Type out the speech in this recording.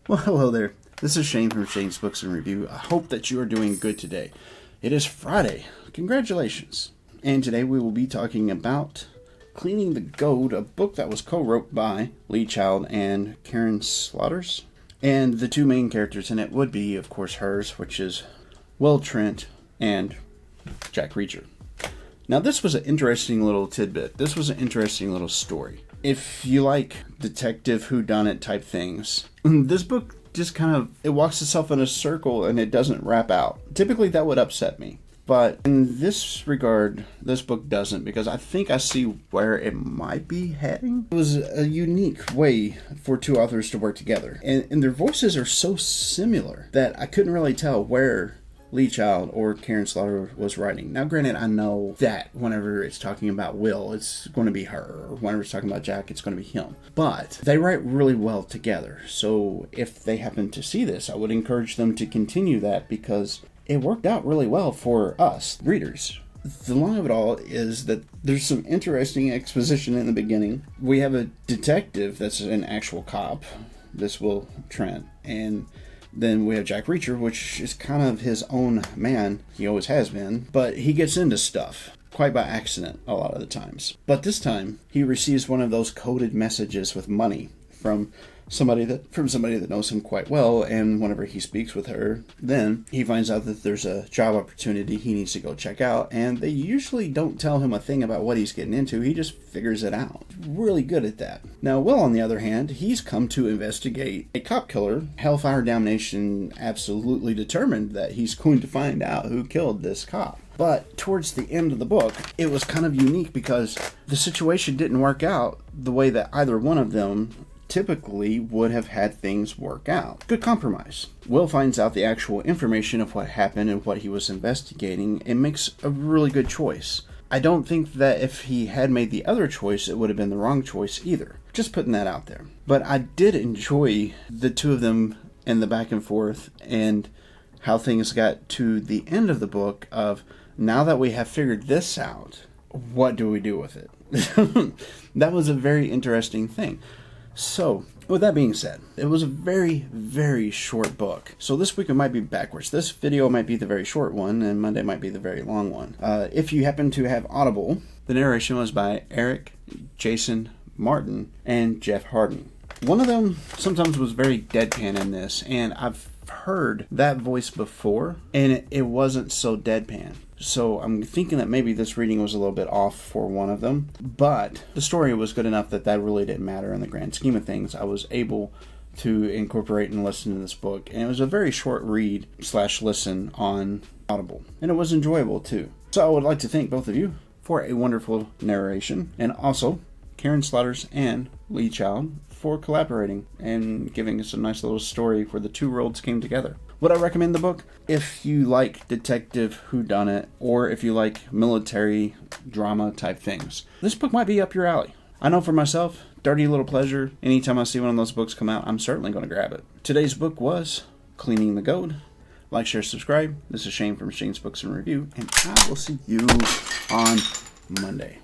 Well, hello there. This is Shane from Shane's Books and Review. I hope that you are doing good today. It is Friday. Congratulations. And today we will be talking about Cleaning the Goat, a book that was co-wrote by Lee Child and Karen Slotters. And the two main characters in it would be, of course, hers, which is Will Trent and Jack Reacher. Now, this was an interesting little tidbit. This was an interesting little story. If you like detective whodunit type things, this book just it walks itself in a circle and it doesn't wrap out. Typically that would upset me. But in this regard, this book doesn't, because I think I see where it might be heading. It was a unique way for two authors to work together. And their voices are so similar that I couldn't really tell where Lee Child or Karen Slotter was writing. Now, granted, I know that whenever it's talking about Will, it's going to be her. Or whenever it's talking about Jack, it's going to be him. But they write really well together. So if they happen to see this, I would encourage them to continue that, because it worked out really well for us, readers. The long of it all is that there's some interesting exposition in the beginning. We have a detective that's an actual cop, this Will Trent, and then we have Jack Reacher, which is kind of his own man. He always has been. But he gets into stuff quite by accident a lot of the times. But this time, he receives one of those coded messages with money from somebody that knows him quite well, and whenever he speaks with her, then he finds out that there's a job opportunity he needs to go check out, and they usually don't tell him a thing about what he's getting into. He just figures it out. Really good at that. Now, Will, on the other hand, he's come to investigate a cop killer. Hellfire Damnation absolutely determined that he's going to find out who killed this cop. But towards the end of the book, it was kind of unique because the situation didn't work out the way that either one of them typically would have had things work out. Good compromise. Will finds out the actual information of what happened and what he was investigating and makes a really good choice. I don't think that if he had made the other choice, it would have been the wrong choice either. Just putting that out there. But I did enjoy the two of them and the back and forth and how things got to the end of the book of, now that we have figured this out, what do we do with it? That was a very interesting thing. So, with that being said, it was a very, very short book. So this week it might be backwards. This video might be the very short one, and Monday might be the very long one. If you happen to have Audible, the narration was by Eric, Jason Martin, and Jeff Harden. One of them sometimes was very deadpan in this, and I've heard that voice before, and it wasn't so deadpan. So I'm thinking that maybe this reading was a little bit off for one of them, but the story was good enough that really didn't matter in the grand scheme of things. I was able to incorporate and listen to this book, and it was a very short read / listen on Audible, and it was enjoyable too. So I would like to thank both of you for a wonderful narration, and also Karen Slotters and Lee Child for collaborating and giving us a nice little story where the two worlds came together. Would I recommend the book? If you like detective whodunit, or if you like military drama type things, this book might be up your alley. I know for myself, Dirty Little Pleasure, anytime I see one of those books come out, I'm certainly going to grab it. Today's book was Cleaning the Goat. Like, share, subscribe. This is Shane from Shane's Books and Review, and I will see you on Monday.